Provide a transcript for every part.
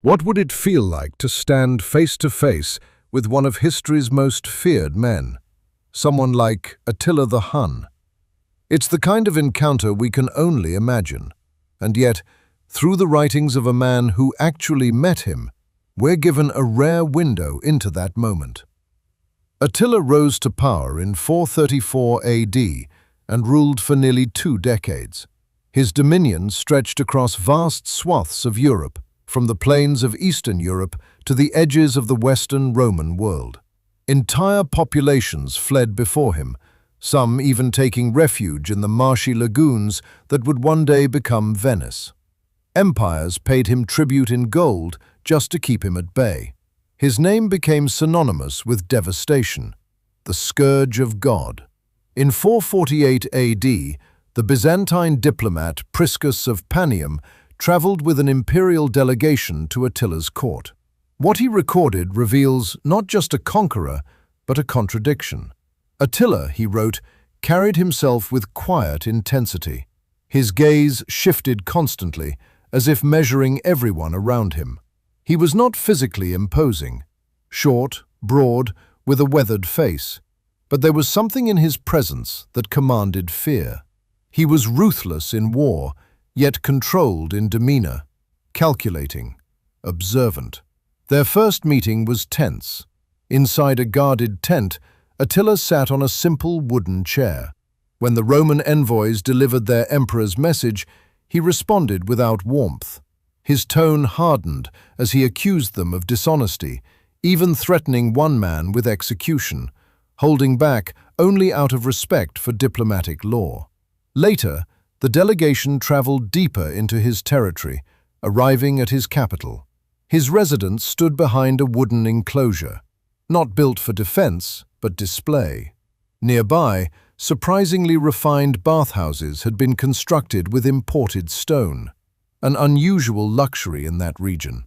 What would it feel like to stand face to face with one of history's most feared men? Someone like Attila the Hun. It's the kind of encounter we can only imagine. And yet, through the writings of a man who actually met him, we're given a rare window into that moment. Attila rose to power in 434 AD and ruled for nearly 2 decades. His dominion stretched across vast swaths of Europe, from the plains of Eastern Europe to the edges of the Western Roman world. Entire populations fled before him, some even taking refuge in the marshy lagoons that would one day become Venice. Empires paid him tribute in gold just to keep him at bay. His name became synonymous with devastation, the scourge of God. In 448 AD, the Byzantine diplomat Priscus of Panium traveled with an imperial delegation to Attila's court. What he recorded reveals not just a conqueror, but a contradiction. Attila, he wrote, carried himself with quiet intensity. His gaze shifted constantly, as if measuring everyone around him. He was not physically imposing, short, broad, with a weathered face, but there was something in his presence that commanded fear. He was ruthless in war, yet controlled in demeanor, calculating, observant. Their first meeting was tense. Inside a guarded tent, Attila sat on a simple wooden chair. When the Roman envoys delivered their emperor's message, he responded without warmth. His tone hardened as he accused them of dishonesty, even threatening one man with execution, holding back only out of respect for diplomatic law. Later, the delegation traveled deeper into his territory, arriving at his capital. His residence stood behind a wooden enclosure, not built for defense, but display. Nearby, surprisingly refined bathhouses had been constructed with imported stone, an unusual luxury in that region.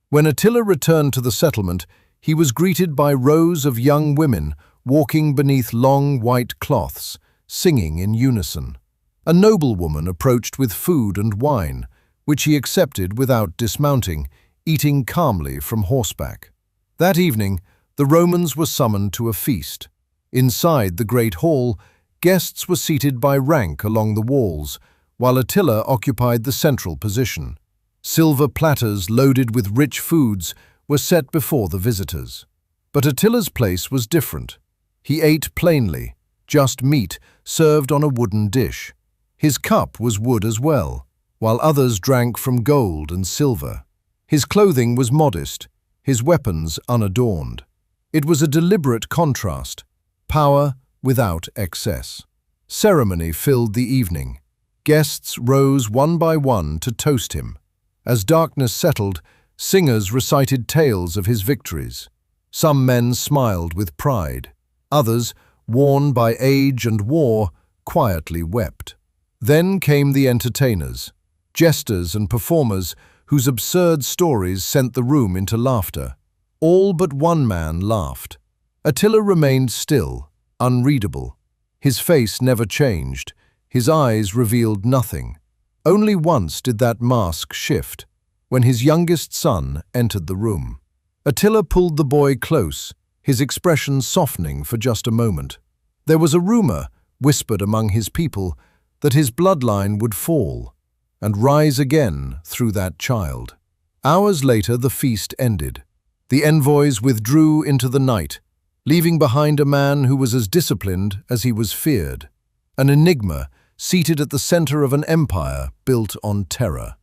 When Attila returned to the settlement, he was greeted by rows of young women walking beneath long white cloths, singing in unison. A noblewoman approached with food and wine, which he accepted without dismounting, eating calmly from horseback. That evening, the Romans were summoned to a feast. Inside the great hall, guests were seated by rank along the walls, while Attila occupied the central position. Silver platters loaded with rich foods were set before the visitors. But Attila's place was different. He ate plainly, just meat served on a wooden dish. His cup was wood as well, while others drank from gold and silver. His clothing was modest, his weapons unadorned. It was a deliberate contrast, power without excess. Ceremony filled the evening. Guests rose one by one to toast him. As darkness settled, singers recited tales of his victories. Some men smiled with pride. Others, worn by age and war, quietly wept. Then came the entertainers, jesters and performers whose absurd stories sent the room into laughter. All but one man laughed. Attila remained still, unreadable. His face never changed. His eyes revealed nothing. Only once did that mask shift, when his youngest son entered the room. Attila pulled the boy close, his expression softening for just a moment. There was a rumor, whispered among his people, that his bloodline would fall and rise again through that child. Hours later, the feast ended. The envoys withdrew into the night, leaving behind a man who was as disciplined as he was feared, an enigma seated at the center of an empire built on terror.